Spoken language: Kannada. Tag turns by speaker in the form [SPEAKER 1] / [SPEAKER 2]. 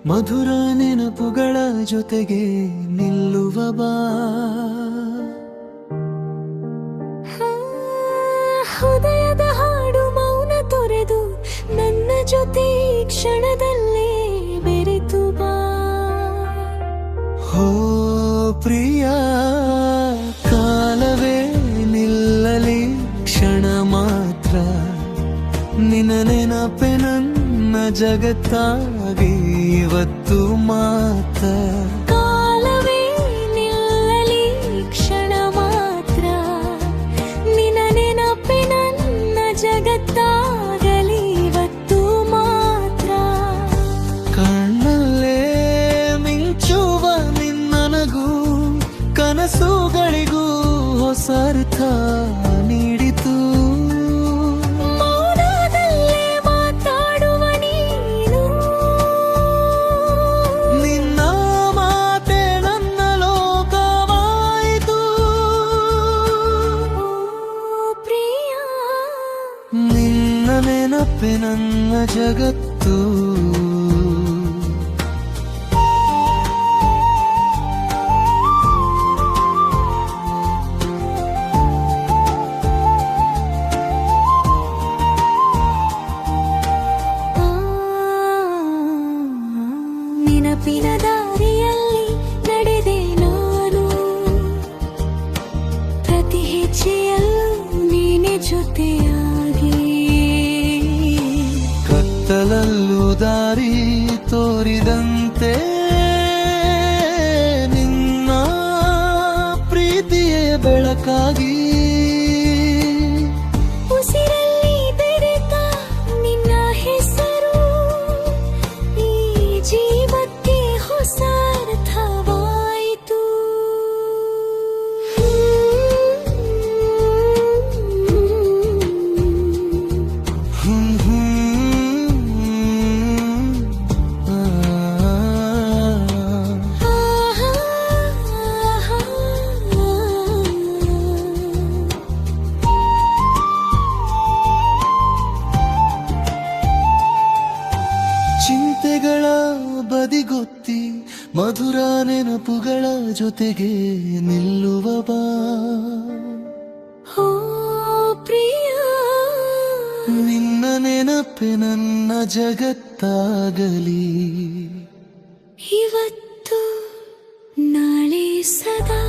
[SPEAKER 1] ಮಧುರ ನೆನಪುಗಳ ಜೊತೆಗೆ ನಿಲ್ಲುವ ಬಾ.
[SPEAKER 2] ಹೃದಯದ ಹಾಡು ಮೌನ ತೊರೆದು ನನ್ನ ಜೊತೆ ಕ್ಷಣದಲ್ಲೇ ಬೆರೆತು ಬಾ.
[SPEAKER 1] ಹೋ ಪ್ರಿಯ, ಕಾಲವೇ ನಿಲ್ಲಲಿ ಕ್ಷಣ ಮಾತ್ರ, ನಿನ್ನ ನೆನಪೆ ನನ್ನ ಜಗತ್ತಾಗಿ ಇವತ್ತು ಮಾತ್ರ.
[SPEAKER 2] ಕಾಲವೇ ನಿಲ್ಲಲಿ ಕ್ಷಣ ಮಾತ್ರ, ನಿನ್ನ ನೆನಪೆ ನನ್ನ ಜಗತ್ತಾಗಲಿ ಇವತ್ತು ಮಾತ್ರ.
[SPEAKER 1] ಕಣ್ಣಲ್ಲೇ ಮಿಂಚುವ ನಿನ್ನನಗೂ ಕನಸುಗಳಿಗೂ ಹೊಸ ಅರ್ಥ ನೀಡಿತು.
[SPEAKER 2] ಮೌನದಲ್ಲೇ ಮಾತಾಡುವ ನೀನು,
[SPEAKER 1] ನಿನ್ನ ಮಾತೆ ನನ್ನ ಲೋಕವಾಯಿತು.
[SPEAKER 2] ಓ ಪ್ರಿಯ,
[SPEAKER 1] ನಿನ್ನ ನೆನಪೆ ನನ್ನ ಜಗತ್ತು.
[SPEAKER 2] ನೆನಪಿನ ದಾರಿಯಲ್ಲಿ ನಡೆದೆ ನಾನು, ಪ್ರತಿ ಹೆಜ್ಜೆಯಲ್ಲೂ ನೀನೆ ಜೊತೆಯಾಗಿ.
[SPEAKER 1] ಕತ್ತಲಲ್ಲೂ ದಾರಿ ತೋರಿದಂತೆ ನಿನ್ನ ಪ್ರೀತಿಯೇ ಬೆಳಕಾಗಿ.
[SPEAKER 2] ಉಸಿರಲ್ಲಿ ಬೆರೆತ ನಿನ್ನ ಹೆಸರು ಈ ಜೀವಕ್ಕೆ ಹೊಸ ಅರ್ಥವಾಯಿತು.
[SPEAKER 1] ಚಿಂತೆಗಳ ಬದಿಗೊತ್ತಿ ಮಧುರ ನೆನಪುಗಳ ಜೊತೆಗೆ ನಿಲ್ಲುವ ಬಾ.
[SPEAKER 2] ಓ ಪ್ರಿಯ,
[SPEAKER 1] ನಿನ್ನ ನೆನಪೆ ನನ್ನ ಜಗತ್ತಾಗಲಿ
[SPEAKER 2] ಇವತ್ತು ನಾಳೆ ಸದಾ.